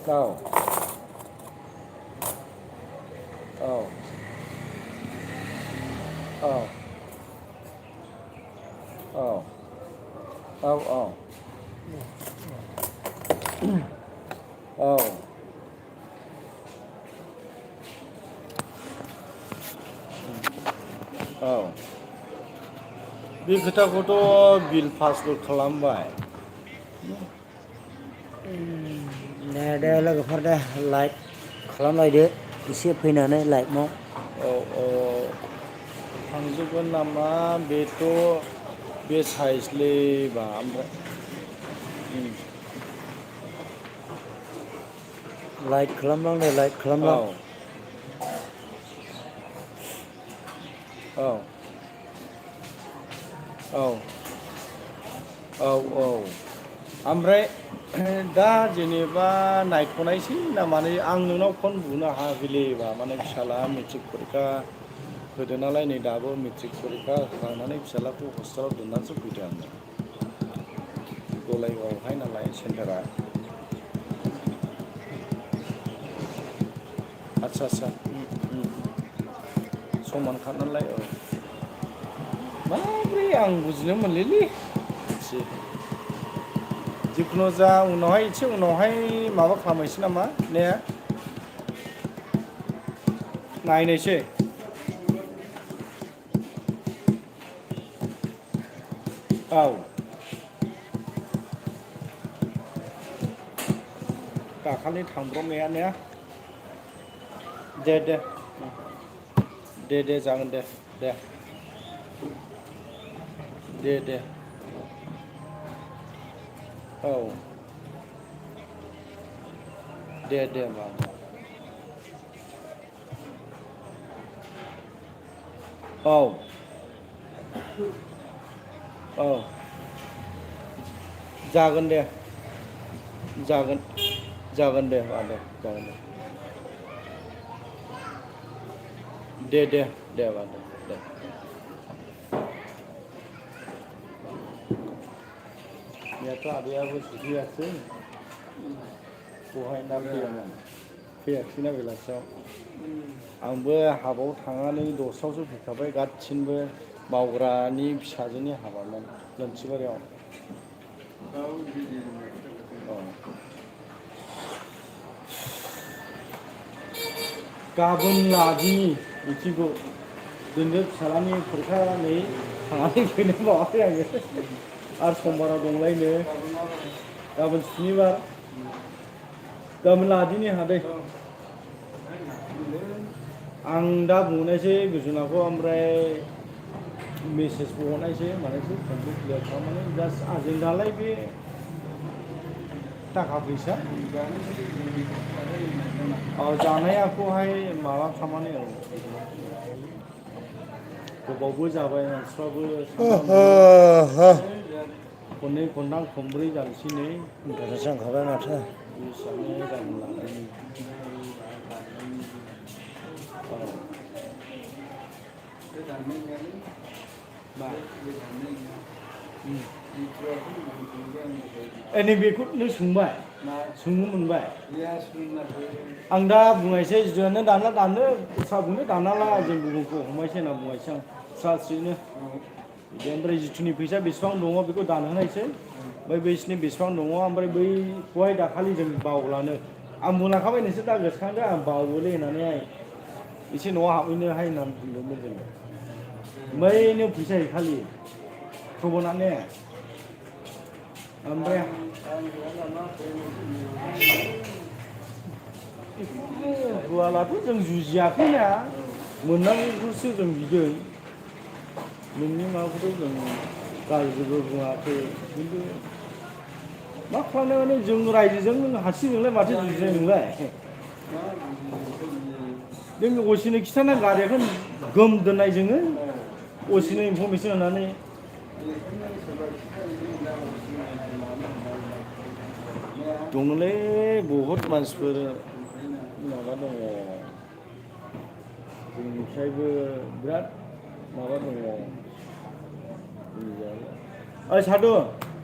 औ औ औ औ औ औ औ बे खोथाखौथ' बिल पासबो खालामबाय। दे लोगोफोर दे लाइक खालामलायदो एसे फैनानै लाइभआव। औ औ थांजोबगोन नामा बेथ' बे साइजलैबा ओमफ्राय लाइक खालामलां दे लाइक खालामलां। औ औ औ औ औ ओमफ्राय दा जेनेबा नायथ'नायसै ना माने आं नोंनाव फन बुनो हाबिलिबा माने फिसाला मेट्रिक परिखा होदो नालाय नै दाबो मेट्रिक परिखा होखांनानै फिसालाखौ हस्टेलाव दोननानैसो फैदों आङो। गलायगावआवहाय नालाय सेन्टारा। आदसा आदसा समानखा नालाय औ माब्रै आं बुजिनो मोनलिलै मिथि जिखुनु जा उनावहाय एसे उनावहाय माबा खालामनोसै नामा ने? नायनोसै औ दाखालि थांब्रबनाया ने? दे दे दे दे जागोन दे दे दे दे औ दे दे होमबा दे औ औ जागोन दे जागोन जागोन दे आदा जागोन दे दे दे दे आदा दे मैयाथ' आदायाबो सफैयासै दहाय ना फैयामोन फैयाखैसैना बेलासियाव आंबो हाबायाव थांनानै दसथायावसो फैखाबाय गासिनबो मावग्रानि फिसाजोनि हाबामोन लोनथिबारियाव औ गाबोन लादिनि मिथिंखौ दोनदो फिसाज्लानि फरिखा नै थांनानै फैनो बावाखै आङो आरो समबाराव दंलायनो गाबोन सुनिबार गाबोन लादिनि आदै आं दा बुंनोसै बिजुनाखौ ओमफ्राय मेसेजबो हरनायसै मानोसै फर्मखौ क्लियार खालामनानै जास्ट आजेन्दालाय बे थाखा फैसा जानायाखौहाय माबा खालामनानै औ गोबावबो जाबाय मानसिफ्राबो सानफ्रामबो खननै खनथाम खनब्रै जानोसै नै इन्टारेस्ट जाखाबाय माथो बेसांनो गाबोन लादिनि औ मा ए नैबेखौ नों सोंबाय सोंनो मोनबाय आं दा बुंनायसै जियानो दानला दाननो दस्रा बुंनो दानाला जों गुबुनखौ हमनायसै होनना बुंनायसै आं स्रा स्रिनो बिदि ओमफ्राय जिथुनि फैसा बेसेबां दङ बेखौ दानहोनायसै ओमफ्राय बैसिनि बेसेबां दङ ओमफ्राय बैखौहाय दाखालि जों बावलानो आं बुंलांखाबाय नोंसोर दा गोसोखांदो आं बावोलै होननानैहाय एसे न'आव हाबहैनोहाय होननानै बुंदोंमोन जोङो बैनो फैसा हैखालि प्रबना ने ओमफ्राय होआलाथ' जों जुजियाखैना मोननांगौखौसो जों बिदों नोंनि माबाखौथ' जों गाज्रिबो बुङाखै खिन्थु मा खालामनो माने जों रायजोजों नों हारसिंजोंलाय माथो जुजिनाय नोंलाय जों असिनो खिथाना गारियाखौ गोम दोननाय जोङो असिनो इनफरमेसन होनानै दङलै बहुद मानसिफोर माबा दङ जोंनिफ्रायबो बिराद माबा दङ ओइ सादु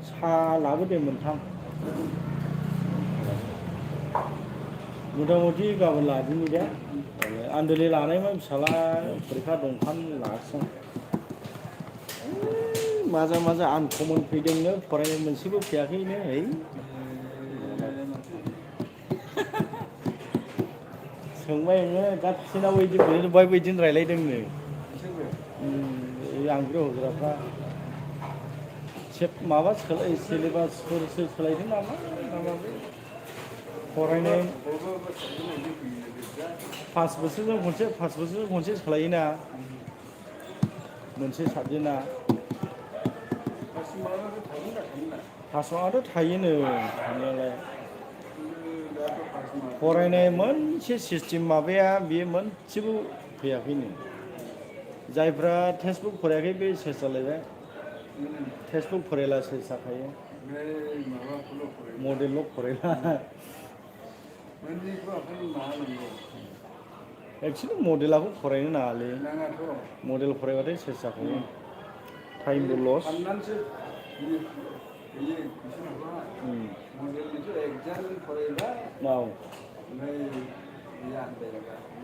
साहा लाबो दे मोनथाम मथा मथि गाबोन लादिनि दे आन्दालि लानायमोन फिसाला फरिखा दंफां लाखिसां माजा माजा आनकमन फैदोंनो फरायनाय मोनसेबो फैयाखैनो है सोंबाय आङो गासिनावबो बिदि बयबो बिदिनो रायलायदोंनो आंग्रो होग्राफ्रा माबा सिलेबासफोरसो सोलायदों नामा माबाबो फरायनाय 5 बोसोरजों खनसे सोलायोना मोनसे साबजेक्टआ पासमार्कआथ' थायोनो थानायालाय फरायनाय मोनसे सिस्टेम माबाया बेयो मोनसेबो फैयाखैनो जायफ्रा टेक्सटबुक फरायाखै बे सेस जालायबाय टेक्सटबुक फरायला सेस जाखायो मडेलल' फरायला एक्सुवेलि मडेलाखौ फरायनो नाङालै मडेल फरायबाथाय सेस जाखायो टाइमबो लस औ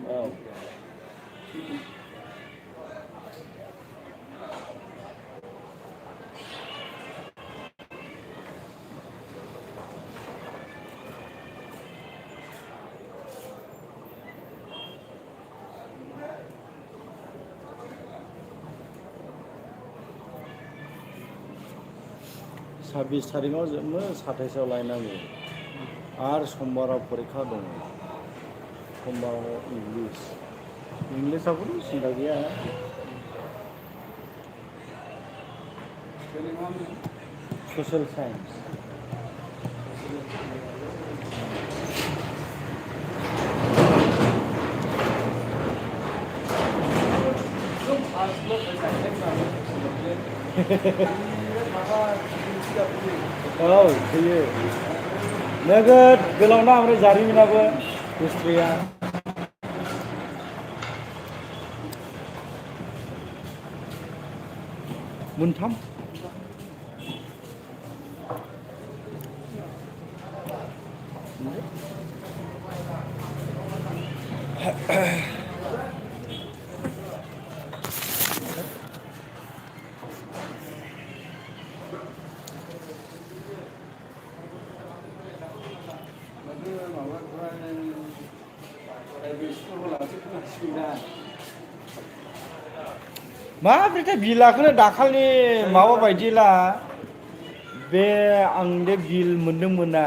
औ छब्बिस तारिखआव जोबनो 27आव लायनांगौ आरो समबाराव फरिखा दङ समबाराव इंलिसआवबोथ' सिन्था गैया ससियेल साइन्स औ फैयो नोगोद गोलावना ओमफ्राय जारिमिनाबो हिस्ट्रिया मोनथाम माब्रैथाय बिलाखौनो दाखालि माबा बायदिला बे आं बे बिल मोनदोंमोन ना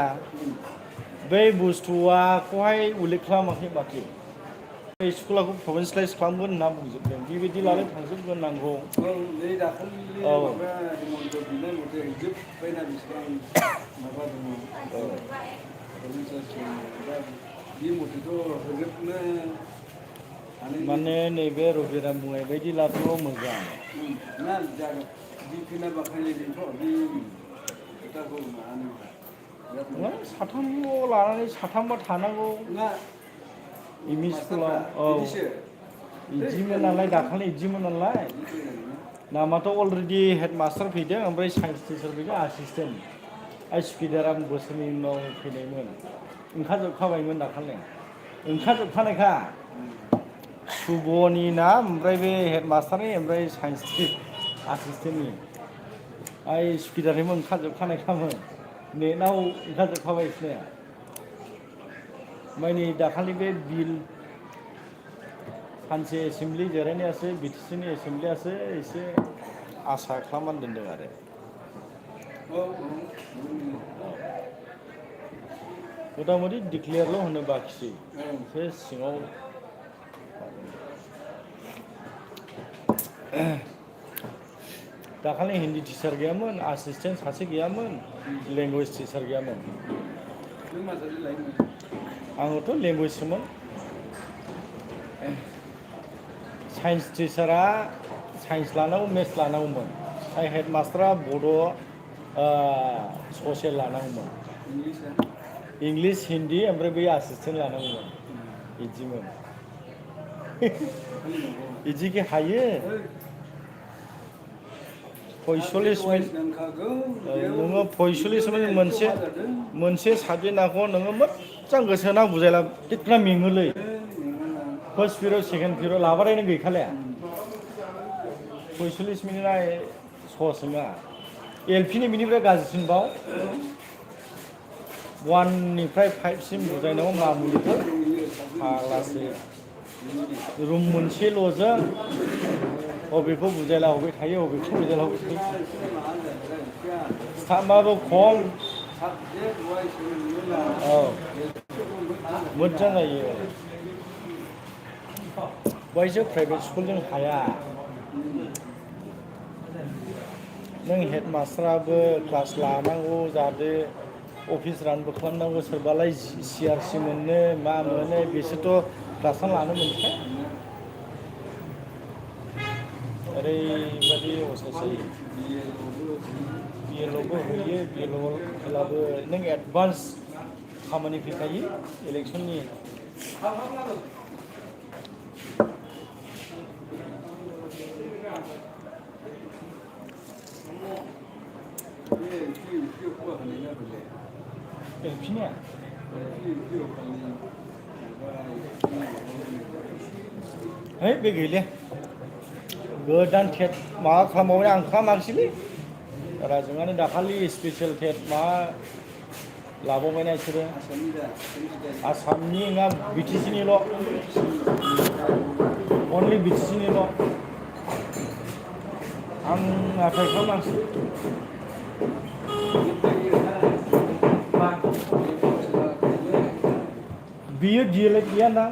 बै बुस्थुआखौहाय उल्लेख खालामाखै माथो स्कुलाखौ प्रभिन्सियेलाइज खालामगोन होनना बुंजोबदों बेबायदि लानो थांजोबगोन नांगौ औ माने नैबे रबिराम बुंनाय बायदि लाथ' मोजां साथामल' लानानै साथामबा थानांगौ एम इ स्कुलाव औ बिदिमोन नालाय दाखालि बिदिमोन नालाय नामाथ' अलरेडि हेड मास्टार फैदों ओमफ्राय साइन्स टिचार फैदों एसिस्टेन्ट सुखिदारा बोसोरनि उनाव फैनायमोन ओंखारजोबखाबायमोन दाखालि ओंखारजोबखानायखा सुब'नि ना ओमफ्राय बे हेड मास्टारनि ओमफ्राय साइन्स एसिस्टेन्टनि सुखिदारनिबो ओंखारजोबखानायखामोन नेटआव ओंखारजोबखाबाय बिसोरनिया ओमफ्राय नै दाखालि बे बिल सानसे एसेमब्लि जिरायनायासो बिटिसिनि एसेमब्लियासो एसे आसा खालामनानै दोनदों आरो मथा मथि डिक्लेयारल' होनो बाखिसै एसे सिङाव दाखालि हिन्दी टिचार गैयामोन एसिस्टेन्ट सासे गैयामोन लेंगुवेज टिचार गैयामोन आङोथ' लेंगुवेजसोमोन साइन्स टिचारा साइन्स लानांगौ मेथ्स लानांगौमोन हेड मास्टारा बड' ससियेल लानांगौमोन इंलिस हिन्दी ओमफ्राय बै एसिस्टेन्ट लानांगौमोन बिदिमोन बिदिखि हायो 45 मिनिट नोङो 45 मिनिट मोनसे साबजेक्टखौ नोङो मोजां गोसो होना बुजायला कितना मेङोलै फार्स्ट पिरियड सेकेन्ड पिरियड लाबाथाय नों गैखालाया 45 मिनिटआ सहज नङा एलपिनि बिनिफ्राय गाज्रिसिनबाव 1निफ्राय 5 सिम बुजायनायाव मामुलिफोर फाग्लासो रुम मोनसेल'जों बबेखौ बुजायला बबे थायो बबेखौ बुजायला बबे थायो स्टाफआबो खम औ मोजां जायो बैसो प्राइभेट स्कुलजों हाया नों हेडमास्टाराबो क्लास लानांगौ जादो अफिस रानबो खालामनांगौ सोरबालाय CRC मोनो मा मोनो बिसोरथ' क्लासआव लानो मोनखाया ओरैबायदि असायसै BLOबो होयो BLO होलाबो नों एडभान्स खामानि फैखायो इलेक्सननि एलपिनिया है बे गैले गोदान टेट माबा खालामबावबाय आं खालामाखिसैलै रायजोआनो दाखालि स्पेसियेल टेट माबा लाबावबायना बिसोरो आसामनि नङा BTCनिल' अनलि BTCनिल' आं एप्लाइ खालामाखिसै बियो DLED गैया ना